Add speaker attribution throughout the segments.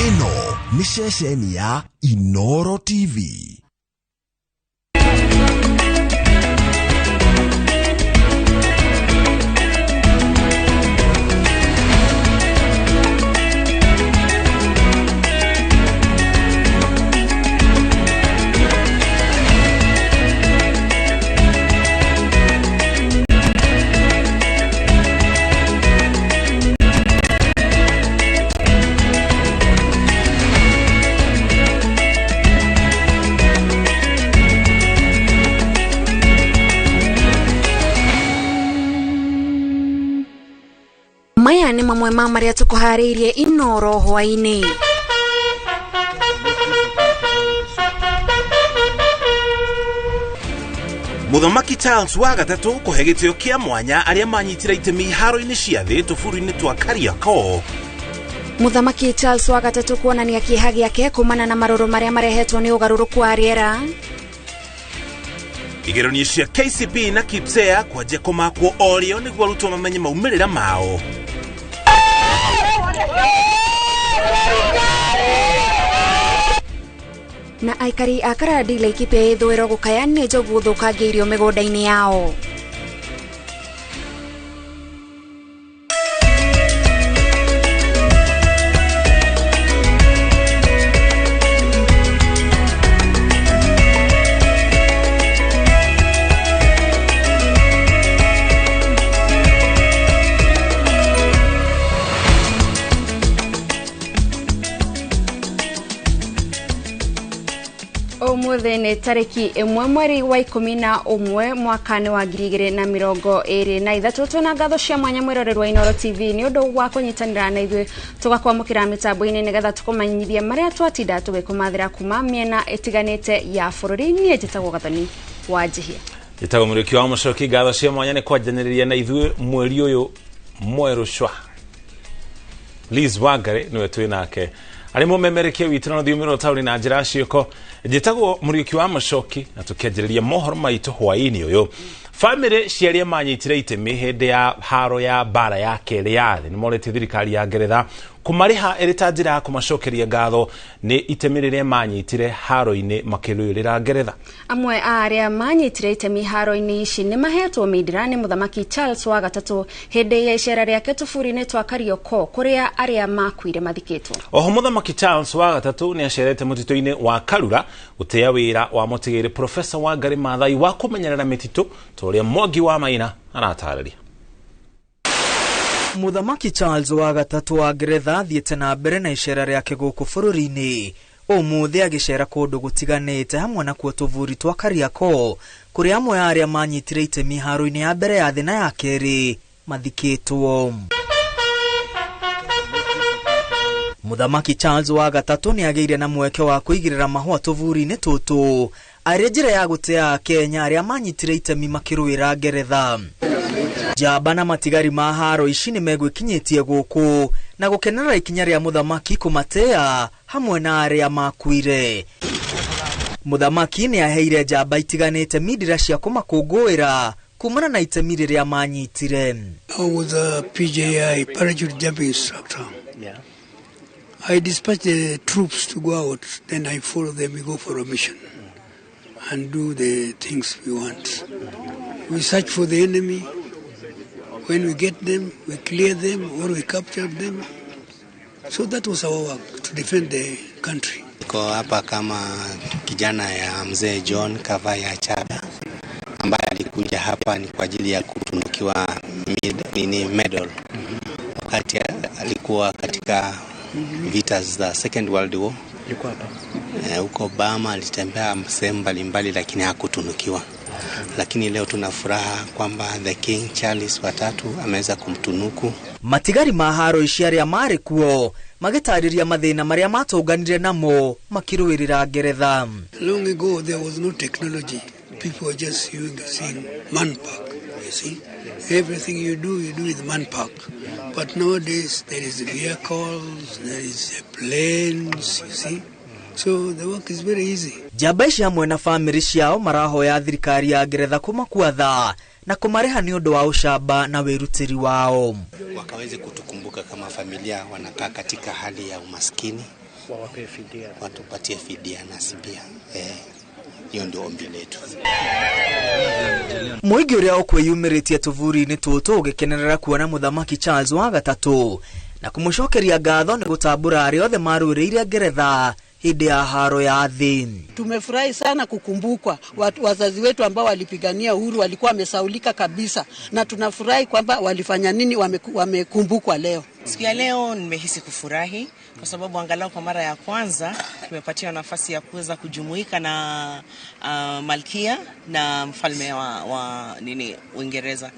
Speaker 1: Ino Miscellaneous Inoro TV.
Speaker 2: Maya ni mamwe maria tukuhariirie Inoro hwaini.
Speaker 3: Muthamaki Charles wa gatatu kuhe gitio kia mwanya aria manyitira itemi haro-ini cia thi tuburu-ini twa Kariako.
Speaker 2: Muthamaki Charles wa gatatu kuonania kieha giake kumana na maruru maria marehetwo ni ugaruruku wa riera.
Speaker 3: Igeranio cia KCP na KIPSEA kwajia kumakwo orio niguo arutwo mamenye maumirira mao.
Speaker 2: Na aikari a Karadi Laikipia ithwiro gukaya ni njogu guthukangia irio migunda-ini yao. Omuthe ni tariki 1 mweri wa 11 mwakani wa 2023 tuna ngatho cia mwanya mwirorerwa Inoro TV ni undu wa kunyitanira na ithuĩ tugakwamukira mitambo-ini nigetha tukumanyithia maria twatinda tugikumathira kuma miena itiganite ya bururi. Nie njitagwo Gathoni wa Njihia.
Speaker 3: Njitagwo Muriuki wa Mucoki. Ngatho cia mwanya ni kwanjaniriria na ithuĩ mweri uyu mweru shwa. Liz Wangari niwe twi nake ari mumemerekia witu na thiumiro tauni na njira cioko. Njitagwo Muriuki wa Mucoki na tukianjiriria mohoro maitu hwaini uyu. Family ciaria manyitire itemi hindi ya haro ya bara ya keri ya thi ni morete thirikari ya Ngeretha kumariha irita njira ya kumacokeria ngatho ni itemi riria manyitire haro-ini makiruyurira Ngeretha.
Speaker 2: Amwe aria manyitire itemi haro-ini ici ni mahetwo mindira ni Muthamaki Charles wa gatatu hindi ya icera riake tuburu-ini twa Kariako kuria aria makuire mathikitwo.
Speaker 3: Oho Muthamaki Charles wa gatatu ni acerete mutito-ini wa Karura gutea wira wa mutigiri Professor Wangari Maathai wa kumenyerera mititu toria Mwangi wa Maina anatararia.
Speaker 4: Muthamaki Charles wa gatatu wa Ngeretha thiete na mbere na icera riake guku bururi-ini. Omuthe agicera kundu gutiganite hamwe na kuo tuvuri twa Kariako kuri amwe aria manyitire itemi haro-ini ya mbere ya thina ya keri mathikitwo. Muthamaki Charles wa gatatu ni ageire na mweke wa kuigirira mahua tuvuri-ini tutu aria njira ya gutea Kenya aria manyitire itemi makirwira Ngeretha. Jaba na matigari ma haro ici ni megwikinyitie guku na gukenera ikinya ria muthamaki kumatea hamwe na aria makuire. Muthamaki ni aheire jaba itiganite midira cia kumakungwira kumana na itemi riria manyitire.
Speaker 5: I was a PJI parachute jumping instructor. Yeah. I dispatch the troops to go out, then I follow them, we go for a mission and do the things we want. We search for the enemy. When we get them, we clear them or we capture them. So that was our work, to defend the country.
Speaker 6: Niko hapa kama kijana ya mzee John Kavaya Chaba ambaye alikuja hapa ni kwa ajili ya kutunukiwa medal. Wakati alikuwa katika vita za Second World War. Yuko hapa. Huko Bama alitembea sehemu mbalimbali lakini hakutunukiwa. Lakini leo tuna furaha kwamba the King Charles watatu ameweza kumtunuku.
Speaker 4: Matigari maharo ishiari ya mare kuo magitariria mathina maria matunganire namo makirwirira Ngeretha.
Speaker 5: Long ago there was no technology. People were just using manpack, you see. Everything you do with manpack. But nowadays there is vehicles, there is planes, you see. So the work is very easy.
Speaker 4: Jabaishi hamwe na family ciao marahoya thirikari ya Ngeretha kumakuatha na kumareha ni undu wa ushamba na wirutiri wao.
Speaker 6: Wakaweze kutukumbuka kama familia wanakaa katika hali ya umaskini watupatie fidia nasi pia. Hiyo ndio ombi letu.
Speaker 4: Muigi uria ukwiyumiritie tuvuri-ini tutu ugikenera kuona muthamaki Charles wa gatatu na kumucokeria ngatho ni gutambura aria othe maruriire Ngeretha hindi ya haro ya thi.
Speaker 7: Tumefurahi sana kukumbukwa. Wazazi wetu ambao walipigania uhuru walikuwa wamesaulika kabisa, na tunafurahi kwamba walifanya nini, wamekumbukwa leo.
Speaker 8: Siku ya leo nimehisi kufurahi kwa sababu angalau kwa mara ya kwanza tumepatiwa nafasi ya kuweza kujumuika na malkia na mfalme wa Uingereza.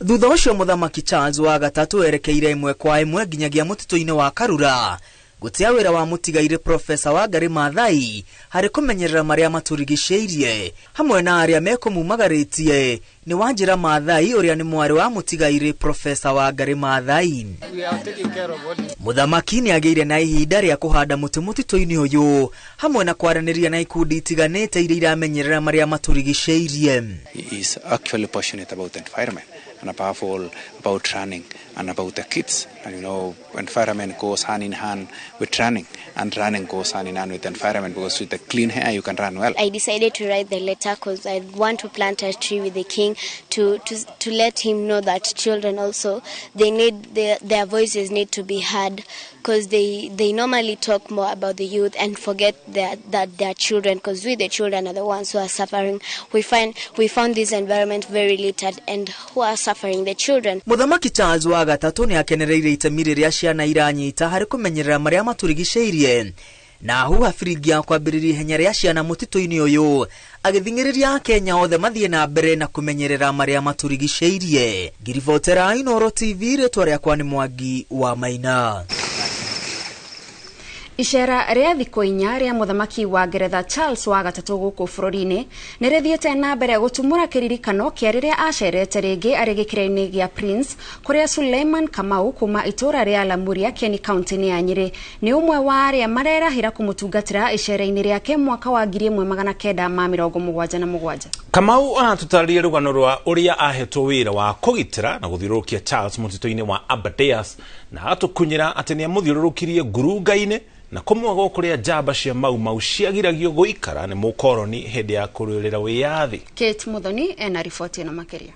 Speaker 4: Thutha ucio muthamaki Charles wa gatatu erekeire imwe kwa imwe nginyagia mutito-ini wa Karura gutia wira wa mutigaire Profesa Wangari Maathai hari kumenyerera maria maturigiceirie hamwe na aria mekumumagaritie ni Wanjira Maathai uria ni mwari wa mutigaire Profesa Wangari Maathai. Muthamaki ni ageire na ihinda ria kuhanda muti mutito-ini uyu hamwe na kwaraniria na ikundi itiganite iria iramenyerera maria maturigiceirie.
Speaker 9: He is actually passionate about the environment and above all about running and about the kids. And environment goes hand in hand with running, and running goes hand in hand with the environment, because with the clean air you can run well.
Speaker 10: I decided to write the letter because I want to plant a tree with the king to let him know that children also, they need their voices need to be heard, because they normally talk more about the youth and forget that they are children, because we the children are the ones who are suffering. We found this environment very littered, and who are suffering? The children.
Speaker 4: Muthamaki Charles wa gatatu ni akenereire itemi riria ciana iranyita hari kumenyerera maria maturigiceirie na hu afirigia kwambiriria ihenya ria ciana mutito-ini uyu agithingiriria Kenya othe mathie na mbere na kumenyerera maria maturigiceirie. Ngirivotera Inooro TV, ritwa riakwa ni Mwangi wa Maina.
Speaker 2: Ishera ria thiko inya ria muthamaki wa Ngeretha Charles wa gatatu guku bururi-ini ni rithiete na mbere gutumura kiririkano kia riria acerete ringi ari gikira-ini gia Prince kuria Suleiman Kamau kuma itura ria Lamuria Kieni county-ini ya Nyeri ni umwe wa aria marerahira kumutungatira icera-ini riake mwaka wa 1977.
Speaker 3: Kamau anatutariria rugano rwa uria ahetwo wira wa kugitira na guthiurukia Charles mutito-ini wa Aberdares na atukunyira ati ni amuthiurukirie ngurunga-ini na kumwaga kuria jamba cia mau ciagiragio guikara ni mukoroni hindi ya kururira wiyathi.
Speaker 2: Kate Muthoni ena ripoti na makeria.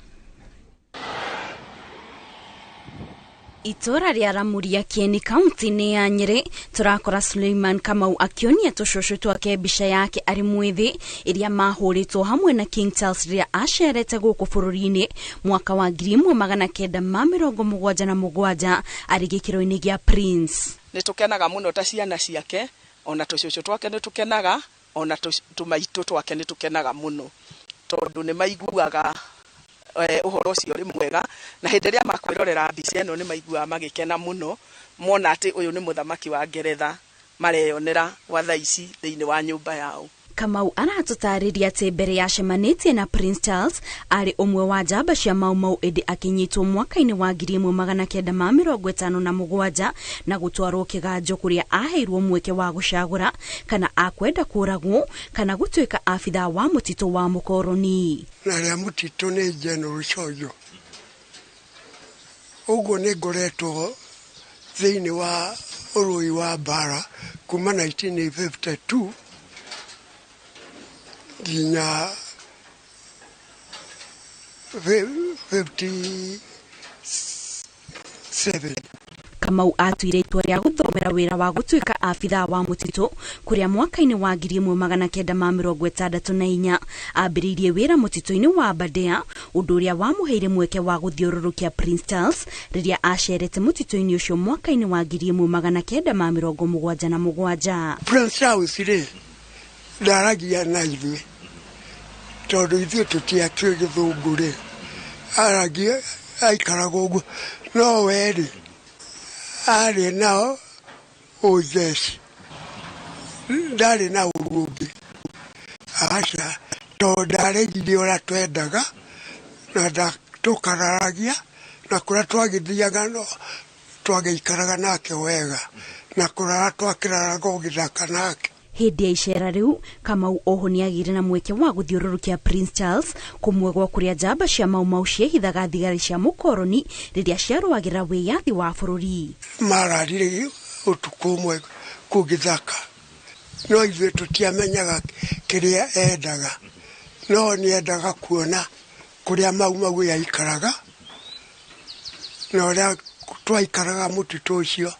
Speaker 11: Itora ria Lamuria Kieni county-ini ya Nyeri turakora Suleiman Kamau akionia tushosho twake bisha yake ari mwithi iria mahuritwo hamwe na King Charles ria acerete guku bururi-ini mwaka wa 1977 ari gikiro-ini gia Prince.
Speaker 7: Nitukenaga muno ta ciana ciake, ona tushosho twake nitukenaga, ona tumaitu twake nitukenaga muno tondu ni maiguaga uhoro ucio ri mwega, na hindi ria makwirorera mbica ino ni maigua magikena muno mona ati uyu ni muthamaki wa Ngeretha mareyonera wa thaici thiini wa nyumba yao.
Speaker 11: Kamau aratutariria ati mbere ya cemanitie na Prince Charles ari umwe wa jamba cia mau edi akinyitwo mwaka-ini wa 1957 na gutwarwo kiganjo kuria aheirwo mweke wa gucagura kana akwenda kuragwo kana gutuika afitha wa mutito wa mukoroni.
Speaker 5: Na ria mutito ni General Cojo. Ugo ni ngoretwo thiini wa urui wa bara kuma 1952 ginya 57.
Speaker 11: Kamau atuire itua ria guthomera wira wa gutuika afitha wa mutito kuria mwaka-ini wa 1964 ambiririe wira mutito-ini wa Aberdares, undu uria wamuheire mweke wa guthiururukia Prince Charles riria acerete mutito-ini ucio mwaka-ini wa 1977.
Speaker 5: Prince Charles ri ndaragia na ithuĩ tondu ithuĩ tũtiakĩrĩ gĩthũngũ rĩ, aragia aikaraga ũguo, no we rĩ arĩ na ũjeshi, ndarĩ na ũrũmbi aca, tondũ ndaregire ũrĩa twendaga na tũkararagia na kũrĩa twagĩthiaga no twagĩikaraga nake wega na kũrara twakĩraraga ũgĩthaka nake.
Speaker 11: Hindi ya icera riu Kamau oho ni agire na mweke wa guthiururukia Prince Charles kumwegwa kuria jamba cia mau ciehithaga thigari cia mukoroni riria ciarũagira wiyathi wa bururi.
Speaker 5: Mararire utuku umwe kugithaka no ithuĩ tutiamenyaga kĩrĩa endaga no nĩendaga kuona kũrĩa mau yaikaraga na ũrĩa twaikaraga mũtitũ ũcio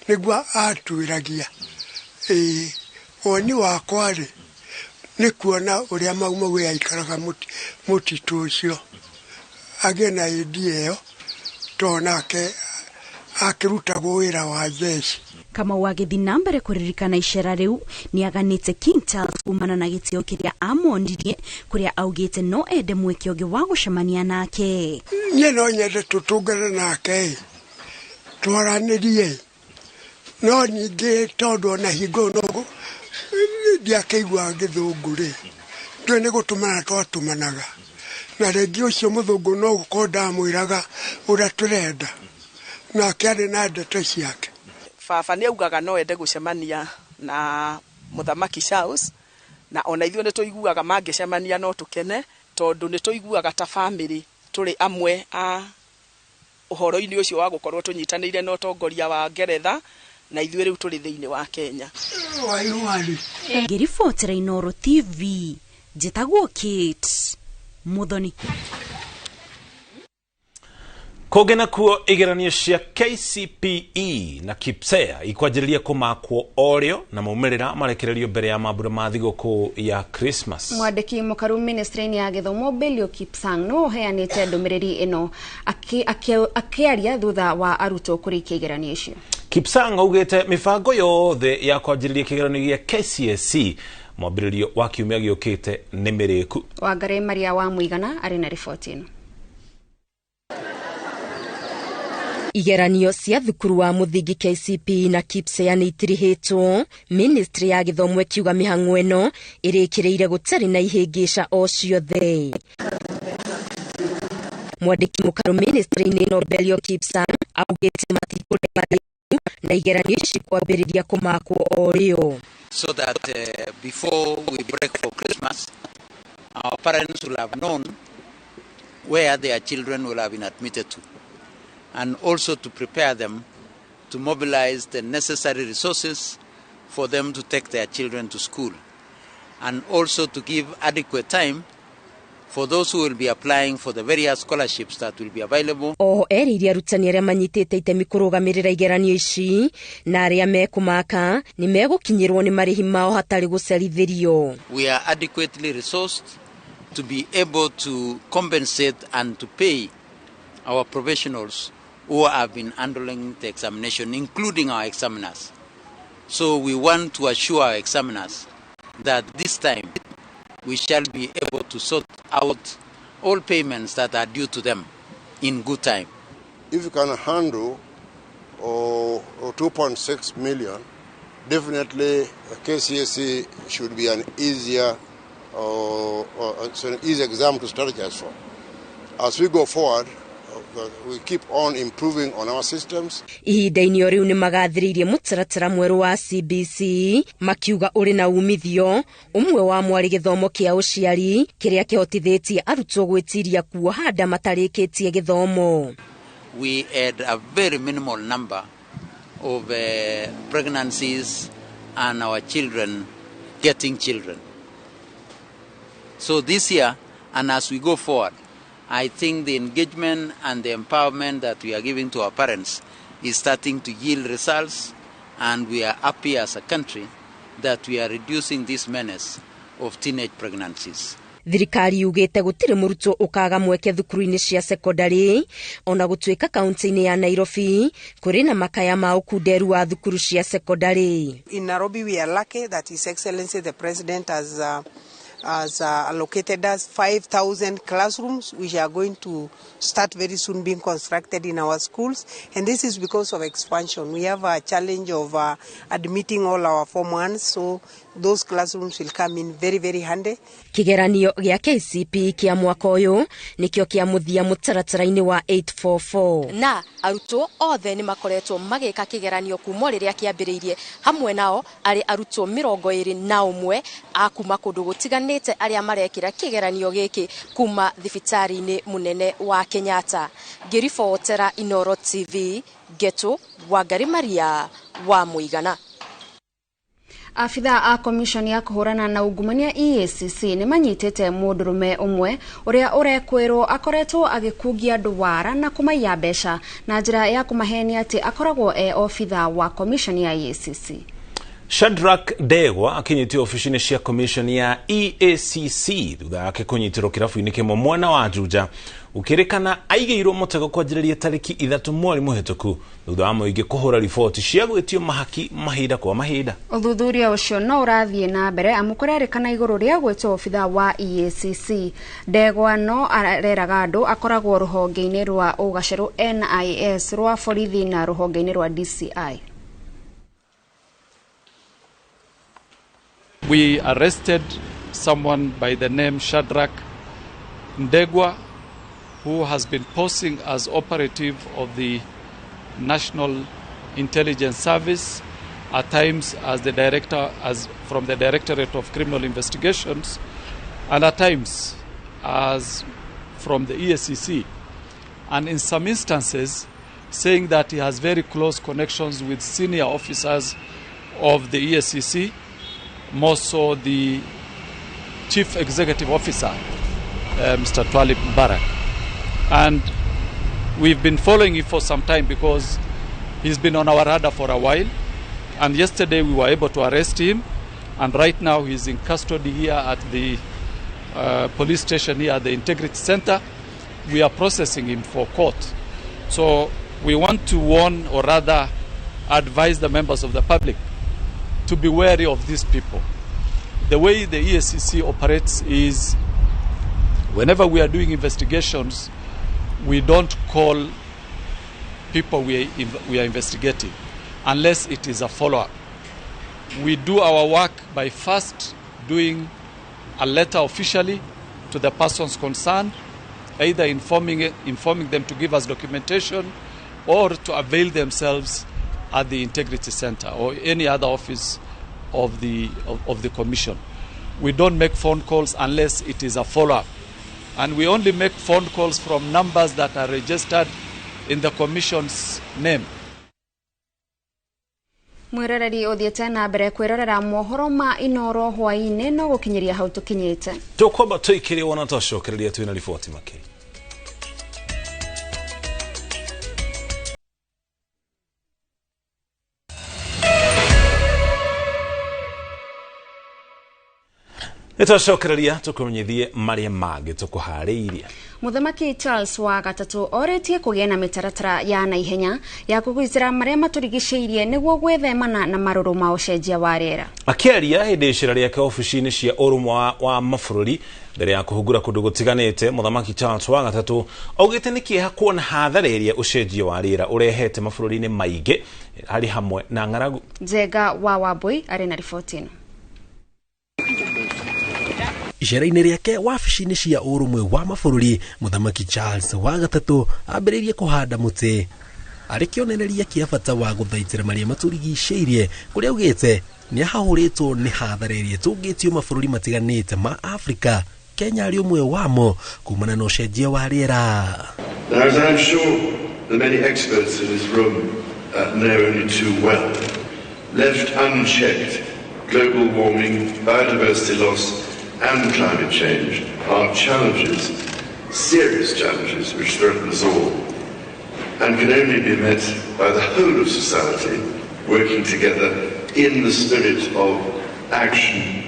Speaker 5: nĩguo atwĩragia woni wakwa rĩ nĩ kuona ũrĩa mau yaikaraga mũtitũ ũcio agĩe na idea ĩyo tonake akĩrutagwo wĩra wa jeshi.
Speaker 11: Kamau agĩthi na mbere kũririkana icera rĩu nĩaganĩte King Charles kumana na gĩtĩo kĩrĩa amondirie kũrĩa augĩte no ende mweke ũngĩ wa gũcemania nake.
Speaker 5: Niĩ no nyende tũtũngane nake twaranĩrie no ningĩ tondũ ona hingo no ndiakĩigua gĩthũngũ rĩ ndũĩ nĩ gũtũmana twatũmanaga na rĩngĩ ũcio mũthũngũ no gũkorwo ndamwĩraga ũrĩa tũrenda nake arĩ na ndeto ciake.
Speaker 7: Baba nĩaugaga no ende gũcemania na Mũthamaki Charles na ona ithuĩ nĩtũiguaga mangĩcemania no tũkene tondũ nĩtũiguaga ta family tũrĩ amwe a ũhoro-inĩ ũcio wa gũkorwo tũnyitanĩire na ũtongoria wa Ngeretha na ithuĩ rĩu tũrĩ thĩinĩ wa Kenya.
Speaker 11: Ngĩribotera Inooro TV njĩtagwo Kate Muthoni.
Speaker 3: Kũgena kuo igeranio cia KCPE na KIPSEA ikwanjĩrĩria kũmakwo orĩo na maumĩrĩra marekererio mbere ya mambura ma thigũkũ ya Christmas.
Speaker 2: Mwandĩki mũkaru ministry-inĩ ya gĩthomo Belio Kipsang no heanĩte ndũmĩrĩri ĩno akĩaria thutha wa arutwo kũrĩkia igeranio icio.
Speaker 3: Kipsang augĩte mĩbango yothe ya kwanjĩrĩria kĩgeranio gĩa KCSE mwambĩrĩrio wa kiumia gĩũkĩte nĩ mĩrĩku.
Speaker 2: Wangari Maria wa Mũigana arĩ na riboti ĩno.
Speaker 12: Igeranio cia thukuru wa mũthingi KCPE na KIPSEA nĩ itirihĩtwo. Ministry ya gĩthomo ĩkiuga mĩhang'o ĩno ĩrĩkĩrĩire gũtarĩ na ihĩngĩca o ciothe. Mwandĩki mũkaru ministry-inĩ ĩno Belio Kipsang augĩte matikũrĩ na igeranio ici kwambĩrĩria kũmakwo orĩo.
Speaker 13: So that before we break for Christmas, our parents will have known where their children will have been admitted to, and also to prepare them to mobilize the necessary resources for them to take their children to school, and also to give adequate time for those who will be applying for the various scholarships that will be available.
Speaker 12: Eriria arutani arĩa manyitĩte itemi kũrũgamĩrĩra igeranio ici na arĩa mekũmaka nĩ megũkinyĩrwo nĩ marĩhi mao hatarĩ gũcerithĩrio.
Speaker 13: We are adequately resourced to be able to compensate and to pay our professionals who have been handling the examination, including our examiners. So we want to assure our examiners that this time we shall be able to sort out all payments that are due to them in good time.
Speaker 14: If you can handle 2.6 million, definitely KCSE should be an easier exam to strategize for. As we go forward, we keep on improving on our systems.
Speaker 12: Ihinda-inĩ o rĩu nĩ magathĩrĩirie mũtaratara mwerũ wa CBC makiuga ũrĩ na umithio ũmwe wa mwarĩ gĩthomo kĩa ũciari kĩrĩa kĩhotithĩtie arutwo gwĩtiria kuoha nda matarĩkĩtie gĩthomo.
Speaker 13: We had a very minimal number of pregnancies and our children getting children. So this year, and as we go forward, I think the engagement and the empowerment that we are giving to our parents is starting to yield results, and we are happy as a country that we are reducing this menace of teenage pregnancies.
Speaker 12: Thirikari yugĩte gũtirĩ mũrutwo ũkaga mweke thukuru-inĩ cia secondary ona gũtuĩka kaunti-inĩ ya Nairobi kũrĩ na makaya ma ũkunderu wa thukuru cia secondary.
Speaker 15: In Nairobi we are lucky that His Excellency the President has allocated us 5,000 classrooms which are going to start very soon being constructed in our schools, and this is because of expansion. We have a challenge of admitting all our Form 1s, so those classrooms will come in very, very handy.
Speaker 12: Kĩgeranio gĩa KCPE kĩa mwaka ũyũ nĩkĩo kĩa mũthia mũtaratara-inĩ wa 844.
Speaker 16: Na arutwo othe nĩ makoretwo magĩka kĩgeranio kuma rĩrĩa kĩambĩrĩirie, hamwe nao arĩ arutwo 21 a kuma kũndũ gũtiganĩte nĩaugĩte arĩa marekĩra kĩgeranio gĩkĩ kuma thibitarĩ-inĩ mũnene wa Kenyatta. Ngĩribotera Inoro TV, Geto Wangari Maria wa Mũigana.
Speaker 2: Afitha a komishoni ya kuhurana na ungumania EACC ni manyitete mundurume umwe uria urekwirwo akoretwo agikugia ndwara na kumaiya mbeca na njira ya kumahenia ati akoragwo ofitha wa komishoni ya EACC.
Speaker 3: Shadrack Degwa akinyitio ofisini cia commission ya EACC thutha wake kunyitirwo kirabu-ini kimwe mwana wa Juja ukirikana aigeirwo mutego kwanjĩrĩria tariki 3 mweri muhituku thutha wa muingi kuhura riboti cia gwĩtio mahaki mahinda kwa mahinda.
Speaker 2: Uthuthuria ucio no urathie na mbere amukorerikana iguru ria gwĩtwo ofitha wa EACC. Degwa no areraga andu akoragwo ruhonge-ini rwa ugaceru NIS rwa borithi na ruhonge-ini rwa DCI.
Speaker 17: We arrested someone by the name Shadrack Ndegwa, who has been posing as operative of the National Intelligence Service, at times as the director, as from the Directorate of Criminal Investigations, and at times as from the EACC, and in some instances saying that he has very close connections with senior officers of the EACC, more so the Chief Executive Officer, Mr. Twalib Barak. And we've been following him for some time because he's been on our radar for a while. And yesterday we were able to arrest him. And right now he's in custody here at the police station here at the Integrity Center. We are processing him for court. So we want to warn, or rather advise the members of the public to be wary of these people. The way the EACC operates is whenever we are doing investigations, we don't call people we are investigating unless it is a follow-up. We do our work by first doing a letter officially to the persons concerned, either informing them to give us documentation or to avail themselves at the Integrity Center or any other office of the commission. We don't make phone calls unless it is a follow-up. And we only make phone calls from numbers that are registered in the commission's name.
Speaker 2: Mwiroreri uthiete na mbere kwirorera mohoro ma Inoro hwaini no gukinyiria hau tukinyite.
Speaker 3: Tukwamba tuikiri wona twacokereria twina riboti makiri. Nitwacokereria tukumenyithie maria mangĩ tukuharĩirie.
Speaker 2: Muthamaki Charles wa gatatu oretie kugĩa na mitaratara ya naihenya ya kugwizira maria maturigicĩirie niguo gwethemana na marũrũ ma ũcenjia wa rĩera. Akĩaria hĩndĩ icira rĩake ofici-inĩ cia ũrũmwe wa mabũrũri mbere ya kũhungura kũndũ gũtiganĩte, Muthamaki Charles wa gatatu augĩte nĩ kĩeha kuona hathara ĩrĩa ũcenjia wa rĩera ũrehete mabũrũri-inĩ maingĩ harĩ hamwe na ng'aragu. Njenga wa Wambui arĩ na riboti ĩno.
Speaker 1: Icera-inĩ rĩake wabici-inĩ cia ũrũmwe wa mabũrũri, Muthamaki Charles wa gatatu ambĩrĩirie kũhanda mũtĩ arĩ kĩonereria kĩa bata wa gũthaitĩra marĩa maturigicĩirie, kũrĩa augĩte nĩ ahahũrĩtwo nĩ hathara ĩrĩa ĩtũngĩtio mabũrũri matiganĩte ma Afrika, Kenya arĩ ũmwe wamo kumana na ũcenjia wa rĩera.
Speaker 18: Now, as I'm sure the many experts in this room know only too well, left unchecked, global warming, biodiversity loss and climate change are challenges, serious challenges, which threaten us all, and can only be met by the whole of society working together in the spirit of action,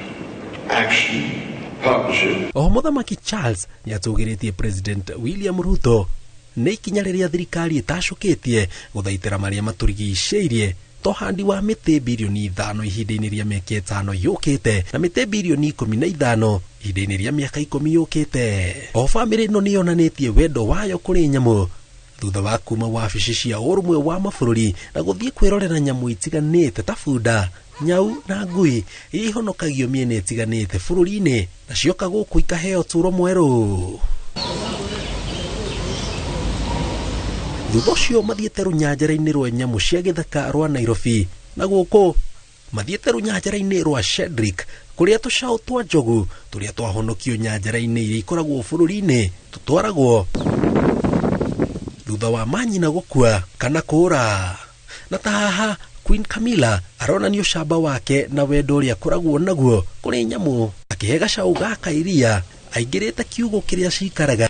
Speaker 18: partnership.
Speaker 1: Muthamaki Charles nĩatũgĩrĩtie President William Ruto nĩ ikinya rĩrĩa thirikari ĩtacũkĩtie gũthaitĩra marĩa maturigicĩirie tohandi wa mĩtĩ bilioni 5 ihinda-inĩ rĩa mĩaka 5 yũkĩte na mĩtĩ bilioni 15 ihinda-inĩ rĩa mĩaka 10 yũkĩte. O bamĩrĩ ĩno nĩyonanĩtie wendo wayo kũrĩ nyamũ thutha wa kuma wabici cia ũrũmwe wa mabũrũri na gũthiĩ kwĩrorera nyamũ itiganĩte ta bunda, nyau na ngui iria ihonokagio mĩena ĩtiganĩte bũrũri-inĩ na cioka gũkũ ikaheo ũtũũro mwerũ. Thutha ũcio mathiĩte rũnyanjara-inĩ rwa nyamũ cia gĩthaka rwa Nairobi na gũkũ mathiete runyanjara-inĩ rwa Shedrick kuria tucaũ twa njogu turia twahonokio nyanjara-inĩ iria ikoragwo bũrũri-inĩ tutwaragwo thutha wa manyina gũkua kana kũra. Na ta haha Queen Camilla aronania ũcamba wake na wendo ũrĩa akoragwo naguo kũrĩ nyamũ, akĩhe gacaũ gaka iria aingĩrĩte kiugũ kĩrĩa cikaraga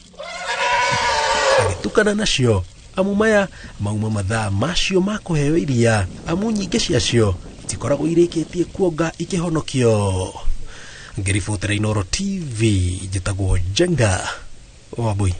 Speaker 1: agĩtukana nacio. Amu maya mauma mathaa macio ma kũheo iria, amu nyingĩ ciacio itikoragwo irĩkĩtie kuonga ikĩhonokio. Ngĩribotera Inooro TV, njĩtagwo Jenga Wambui.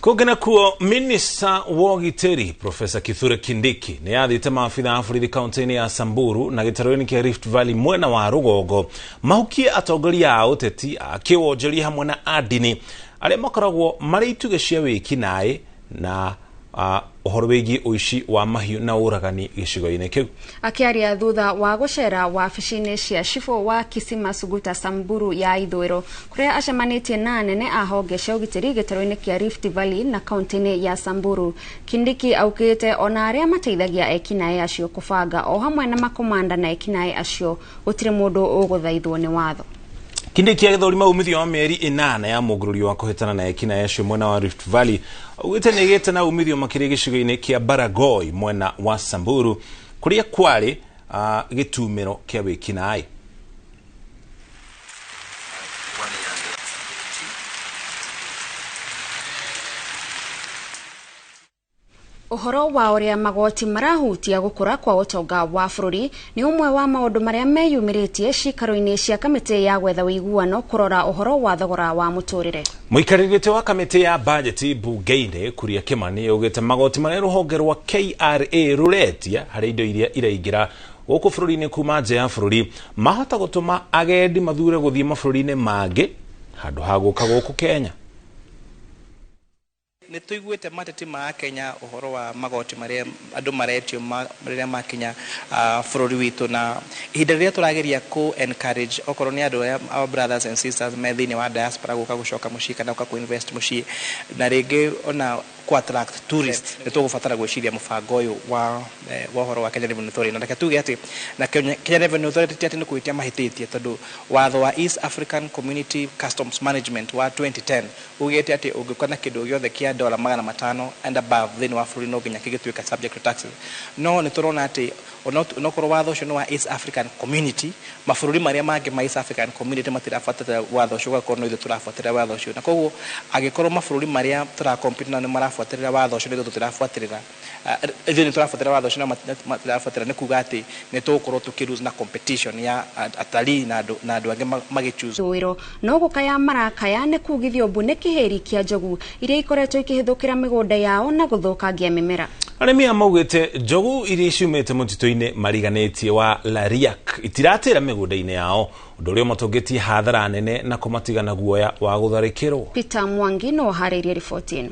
Speaker 3: Kũngena kuo Minista wa Ũgitĩri Profesa Kithure Kindiki nĩ athĩte maabitha a borithi kaunti-inĩ ya Samburu na gĩtarũ-inĩ kĩa Rift Valley mwena wa rũgongo mahukie atongoria a ũteti a kĩwonjoria hamwe na andini arĩa makoragwo marĩ itugĩ cia wĩkinaĩ na ũhoro wĩgiĩ ũici wa mahiũ na ũragani gĩcigo-inĩ kĩu.
Speaker 2: Akiaria thutha wa gũcera wabici-inĩ cia cibũ wa Kisima Suguta Samburu ya ithũĩro kũrĩa acemanĩtie na anene a honge cia ũgitĩri gĩtarũ-inĩ kĩa Rift Valley na kaunti-inĩ ya Samburu. Kindiki augĩte ona arĩa mateithagia ekinaĩ acio kũbanga o hamwe na makomanda na ekinaĩ acio gũtirĩ mũndũ ũgũthaithwo nĩ watho.
Speaker 3: Kindiki agĩthũrima umithio wa mĩeri 8 ya mũngũrũrio wa kũhĩtana na ekinaĩ acio mwena wa Rift Valley augĩte nĩ gĩte na umithio makĩria gĩcigo-inĩ kĩa Baragoi mwena wa Samburu kũrĩa kwarĩ gĩtumĩro kĩa wĩkinaĩ.
Speaker 2: Ũhoro wa ũrĩa magoti marahutia gũkũra kwa ũtonga wa bũrũri nĩ ũmwe wa maũndũ marĩa meyumĩrĩtie cikaro-inĩ cia kamĩtĩ ya gwetha ũiguano kũrora ũhoro wa thogora wa mũtũrĩre.
Speaker 3: Mũikarĩri gĩtĩ wa kamĩtĩ ya bajeti mbunge-inĩ Kuria Kimani augĩte magoti marĩa rũhonge rwa KRA rũretia harĩ indo iria iraingĩra gũkũ bũrũri-inĩ kuma nja ya bũrũri mahota gũtũma agendi mathure gũthiĩ mabũrũri-inĩ mangĩ handũ ha gũka gũkũ Kenya.
Speaker 19: Nĩ tũiguĩte mateti ma Kenya ũhoro wa magoti marĩa andũ maretio marĩa makinya bũrũri witũ, na ihinda rĩrĩa tũrageria ku encourage okorwo nĩ andũ our brothers and sisters me thĩinĩ wa diaspora gũka gũcoka mũciĩ kana gũka ku invest mũciĩ na rĩngĩ ona ku attract tourists nĩ tũgũbatara gwĩciria mũbango ũyũ wa ũhoro wa Kenya Revenue Authority. Na reke tuge atĩ na Kenya Revenue Authority atĩ nĩ kwĩtia mahĩtĩtie tondũ watho wa East African Community Customs Management wa 2010 ugĩte atĩ ũngĩũka na kĩndũ gĩothe kĩa $500 and above thĩinĩ wa bũrũri no nginya kĩgĩtuĩka subject to taxes. No nĩ tũrona atĩ onokorwo watho ũcio nĩ wa East African Community, mabũrũri marĩa mangĩ ma East African Community matirabuatĩrĩra watho ũcio, ũgakorwo no ithuĩ tũrabuatĩrĩra watho ũcio. Na koguo angĩkorwo mabũrũri marĩa tũrakompete nao nĩ marabuatĩrĩra watho ũcio nĩ tũtirabuatĩrĩra ithuĩ nĩ tũrabuatĩrĩra watho ũcio na matirabuatĩrĩra, nĩ kuga atĩ nĩ tũgũkorwo tũkĩlose na competition ya atalii na andũ angĩ magĩchoose.
Speaker 2: No gũkaya marakaya nĩ kugithio mbu nĩ kĩhĩri kĩa njogu iria ikoretwo ikĩhithũkĩra mĩgũnda yao na gũthũkangia mĩmera.
Speaker 3: Arĩmi maugĩte njogu iria ciumĩte mũtitũ-inĩ mariganĩtie wa Lariak itiratĩra mĩgũnda-inĩ yao, ũndũ ũrĩa ũmatũngĩtie hathara nene na kũmatigana guoya wa gũtharĩkĩrwo.
Speaker 2: Peter Mwangi no harĩirie riboti ĩno.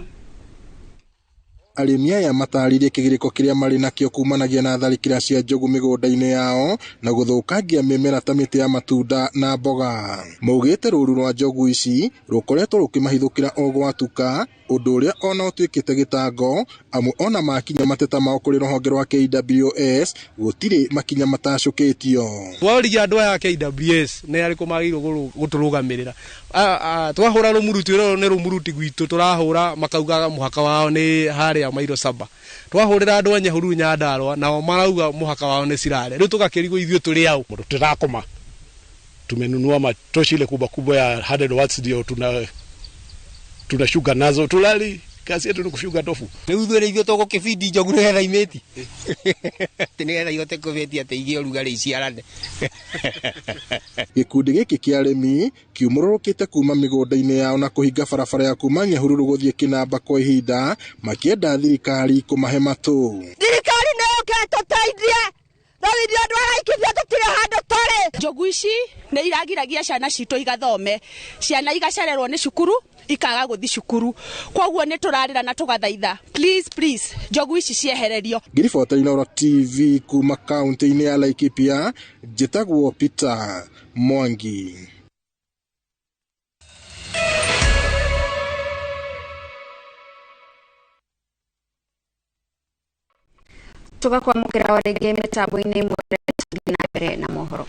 Speaker 20: Arĩmi aya mataririe kĩgirĩko kĩrĩa marĩ nakĩo kumanagia na tharĩkĩra cia njogu mĩgũnda-inĩ yao na gũthũkangia mĩmera ta mĩtĩ ya matunda na mboga. Maugĩte rũru rwa njogu ici rũkoretwo rũkĩmahithũkĩra o gwatuka, ũndũ ũrĩa ona ũtuĩkĩte gĩtango amu ona makinya mateta mao kũrĩ rũhonge rwa KWS gũtirĩ makinya matacũkĩtio.
Speaker 21: Tworigia andũ aya KWS nĩ arĩkũ magĩrĩirwo gũtũrũgamĩrĩra. Twahũra rũmuruti rũrũ nĩ rũmuruti gwitũ tũrahũra makaugaga mũhaka wao nĩ harĩa Mairo Saba. Twahũrĩra andũ a Nyahururu Nyandarua nao marauga mũhaka wao nĩ Sirare. Rĩu tũgakĩrigwo ithuĩ tũrĩ au.
Speaker 22: Tutakoma. Tumenunua matoshi ile kubwa kubwa ya 100 watts ndio tunashuka nazo tulali, kazi yetu ni kushuka tofu.
Speaker 23: Rĩu ithuĩ tũgũkĩbindi njogu nĩgetha imĩti. Nĩgetha ihote kũbĩti atĩ igĩe ũrugarĩ iciarane.
Speaker 20: Gĩkundi gĩkĩ kĩa arĩmi kiumũrũrũkĩte kuma mĩgũnda-inĩ yao na kũhinga barabara ya kuma Nyahururu gũthiĩ Kinamba kwa ihinda makĩenda thirikari kũmahe matũ.
Speaker 24: Thirikari nayo kĩtũteithie. Rĩu andũ araikithia tũtirĩ handũ tũrĩ. Njogu ici nĩ iragiragia ciana citũ igathome. Ciana igacererwo nĩ cukuru ikaga gũthi cukuru. Koguo nĩ tũrarĩra na tũgathaitha. Please njogu ici ciehererio.
Speaker 20: Ngiribota Inooro TV kuma kaunti-inĩ ya Laikipia, njĩtagwo Peter Mwangi.
Speaker 2: tugakwamukira warege mitambo-ini mwere na mohoro.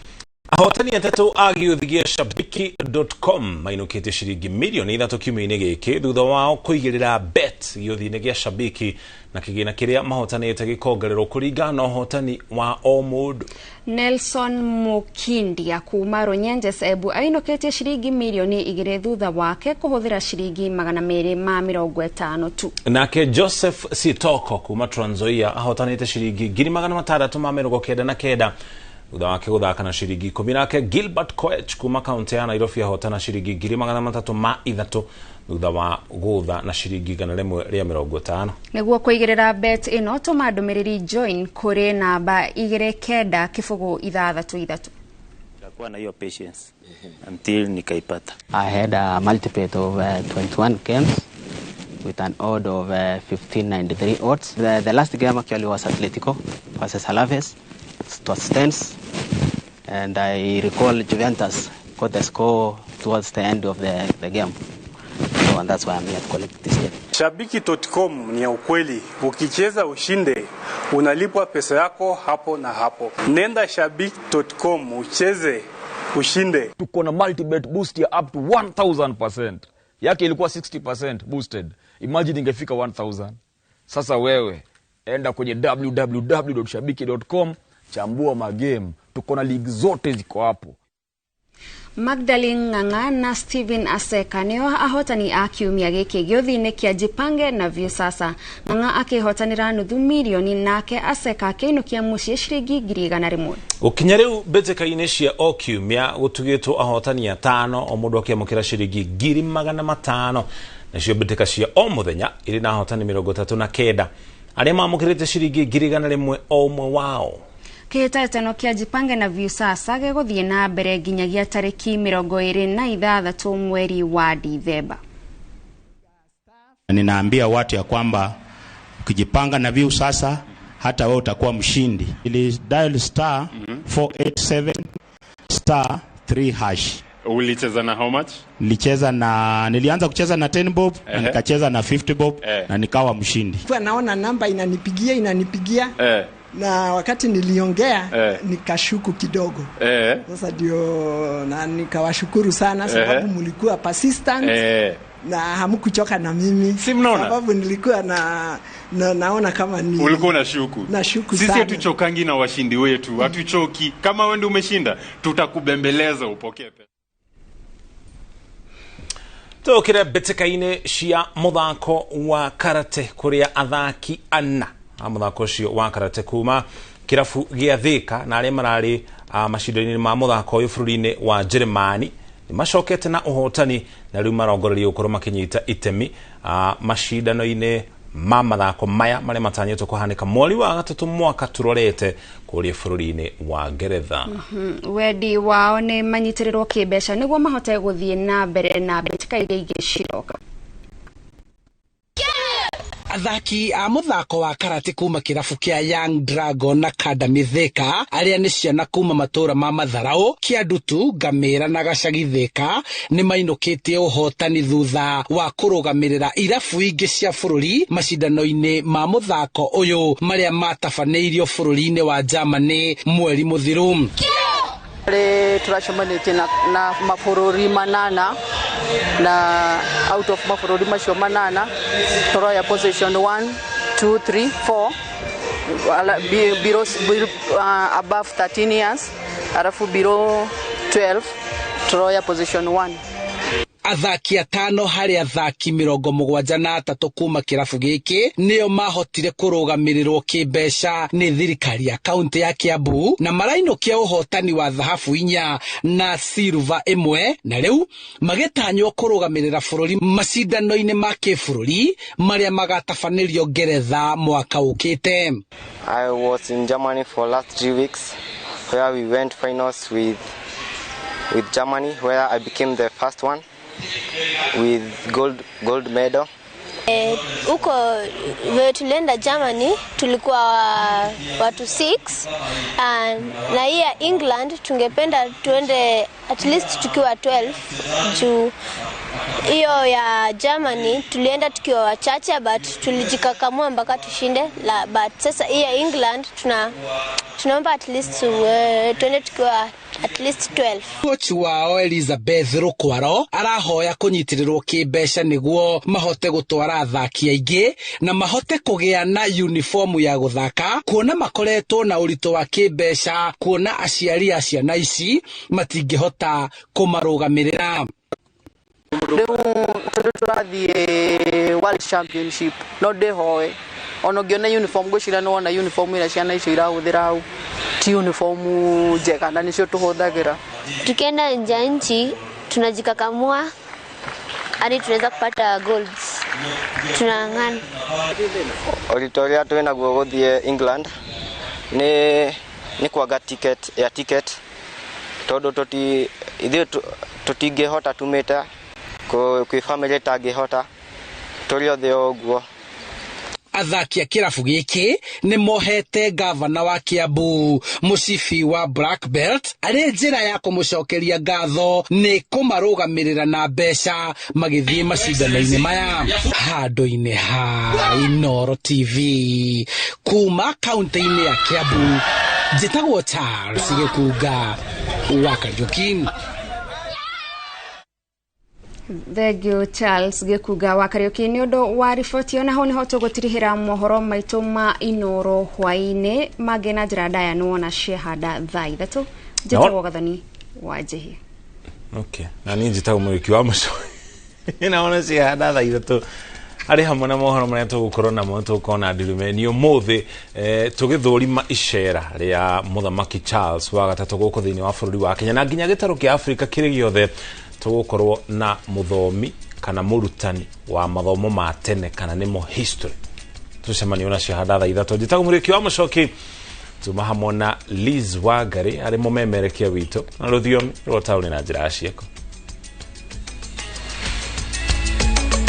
Speaker 3: Ahotani atatu agiuthigia shabiki.com mainukite shiringi milioni 3 kiumia-ini giki thutha wao kuigirira bet giuthi-ini gia Shabiki na kigina kiria mahotanite gikongererwo kuringana na uhotani wa o mundu.
Speaker 2: Nelson Mukindia kuma Ronyenjes Ebu ainukite shiringi milioni 2 thutha wake kuhuthira shiringi 250 tu.
Speaker 3: Nake Joseph Sitoko kuma Trans Nzoia ahotanite shiringi 699 thutha wake guthaka na shiringi 10. Nake Gilbert Koech kuma kaunti ya Nairobi ahotana shiringi 303 thutha wa gutha na shiringi 150.
Speaker 2: Niguo kuigirira bet ino tuma ndumiriri join kuri namba 2963.
Speaker 6: Nikakuwa na hiyo patience until nikaipata.
Speaker 8: I had a multiple of 21 games with an odd of 1593 odds. The last game actually was Atletico versus Alaves. It was tense, and I recall Juventus got the score towards the end of the game. So, and that's why I'm here to collect this game.
Speaker 9: Shabiki.com ni ya ukweli. Ukicheza ushinde, unalipwa pesa yako hapo na hapo. Nenda Shabiki.com ucheze ushinde.
Speaker 10: Tuko na multi-bet boost ya up to 1000%. Yake ilikuwa 60% boosted. Imagine ingefika 1000. Sasa wewe enda kwenye www.shabiki.com, chambua magame. Tuko na league zote ziko hapo.
Speaker 2: Magdalene Ng'ang'a na Steven Aseka nio ahotani a kiumia giki giuthi-ini kia Jipange na Viusasa. Ng'ang'a akihotanira nuthu milioni nake Aseka akiinukia mucii shiringi 100,000.
Speaker 3: Ukinya riu mbeteka-ini cia o kiumia gutugitwo ahotani 5 o mundu akiamukira shiringi 500,000 nacio mbeteka cia o muthenya iri na ahotani 39 aria mamukirite shiringi 100,000 o umwe wao.
Speaker 2: Kihitatano kia Jipange na Viusasa giguthie na mbere nginyagia tariki 26 mweri wa Disemba.
Speaker 25: Ninaambia watu ya kwamba ukijipanga na Viusasa hata wewe utakuwa mshindi. Ili dial star 487 star 3 hash.
Speaker 26: Ulicheza na how much?
Speaker 25: Nilianza kucheza na 10 bob na nikacheza na 50 bob na nikawa mshindi.
Speaker 27: Kwa naona namba inanipigia na wakati niliongea nikashuku kidogo. Sasa ndio na nikawashukuru sana sababu mlikuwa persistent na hamkuchoka na mimi.
Speaker 26: Si mnaona?
Speaker 27: Sababu nilikuwa naona kama ni
Speaker 26: ulikuwa unashuku.
Speaker 27: Nashuku sana.
Speaker 26: Sisi hatuchokangi na washindi wetu, hatuchoki. Kama wewe ndio umeshinda, tutakubembeleza upokee pesa.
Speaker 3: Tukire beteka-ini cia muthako wa karate kuria athaki ana muthako cio wa karate kuma kirafu gia Thika na aria marari mashindano-ini ma muthako uyu bururi-ini wa Germany ni macokete na uhotani na riu marongoreria ukorwo makinyita itemi mashindano-ini ma mathako maya maria matanyitwo kuhanika mweri wa gatatu mwaka turorete kuria bururi-ini wa Ngeretha.
Speaker 2: Wedi wao ni manyitirirwo kibeca niguo mahote guthie na mbere na beteka iria ingi ciroka.
Speaker 28: Athaki a muthako wa karate kuma kirafu kia Young Dragon Academy Thika aria ni ciana kuma matura ma Matharau, Kiandutu, Ngamira na Gacagi Thika ni mainukitie uhotani thutha wa kurugamirira irafu ingi cia bururi mashindano-ini ma muthako uyu maria matabaneirio bururi-ini wa Germany mweri muthiru.
Speaker 29: Turacemanitie na mabũrũri manana na out of mabũrũri macio manana toroya position 1 2 3 4 below above 13 years alafu below 12 toroya position 1.
Speaker 28: Athaki 5 hari athaki 73 kuma kirafu giki nio mahotire kurugamirirwo kibeca ni thirikari ya kaunti ya Kiambu na marainokia uhotani wa dhahabu 4 na silver 1 na riu magitanywo kurugamirira bururi mashindano-ini ma kibũrũri maria magatabanirio Ngeretha mwaka ukite.
Speaker 30: I was in Germany for last 3 weeks where we went finals with Germany where I became the first one with gold medal.
Speaker 31: Huko tulienda Germany tulikuwa watu 6 na hii ya England tungependa tuende at least tukiwa 12 juu hiyo ya Germany tulienda tukiwa wachache but tulijikakamua mpaka tushinde but sasa hii ya England tunaomba at least tuende tukiwa at least 12.
Speaker 28: Coach wao Elizabeth Rukwaro arahoya kunyitirĩrwo kĩmbeca nĩguo mahote gũtwara athaki aingĩ na mahote kũgĩa na uniform ya gũthaka, kuona makoretwo na ũritũ wa kĩmbeca, kuona aciari a ciana ici matingĩhota kũmarũgamĩrĩra.
Speaker 29: Rĩu tũrathiĩ World Championship no ndĩhoe ona ngĩona uniform ngwĩciria no ona uniform ĩrĩa ciana icio irahũthĩra hau ti uniform njega na nĩcio tũhũthagĩra.
Speaker 31: Tukienda nje ya nchi tunajikakamua hadi tunaweza kupata golds. Tunang'ana.
Speaker 30: Auditoria twĩnaguo gũthiĩ England ni kwaga ticket tondũ tũtingĩhota tumĩte kwĩ family tangĩhota tũrĩ othe ũguo.
Speaker 28: Athaki a kĩrabu gĩkĩ nĩ mohete gavana wa Kiambu mũcibi wa Black Belt arĩ njĩra ya kũmũcokeria ngatho nĩ kũmarũgamĩrĩra na mbeca magĩthiĩ macindano-inĩ maya. Handũ-inĩ ha Inooro TV kuma kaunti-inĩ ya Kiambu, njĩtagwo Charles Gĩkunga wa Kariũki.
Speaker 2: Thank you Charles Gĩkunga wa Kariũki nĩ ũndũ wa riboti ona ho nĩ ho tũgũtirihĩra mohoro maitũ ma Inooro hwaĩ-inĩ mangĩ na njĩra ndaya nĩwona ciehanda thaa ithatũ. Njĩtagwo Gathoni wa Njĩhĩ.
Speaker 3: Okay, na niĩ njĩtagwo Mũrĩki wa Mũco. Naona ciehanda thaa ithatũ arĩ hamwe na mohoro marĩa tũgũkorwo namo tũkona ndirumeni ũmũthĩ tũgĩthũrima icera rĩa Mũthamaki Charles wa gatatũ gũkũ thĩinĩ wa bũrũri wa Kenya na nginya gĩtarũ kĩa Afrika kĩrĩ gĩothe tũgũkorwo na mũthomi kana mũrutani wa mathomo ma tene kana nĩmo history. Tucemania na ciehanda thaa ithatũ. Njĩtagwo Mũrĩki wa Mũcoki, tuma hamwe na Liz Wangari arĩ mũmemerekia witũ na rũthiomi rwa taũni na njĩra ya ciĩko.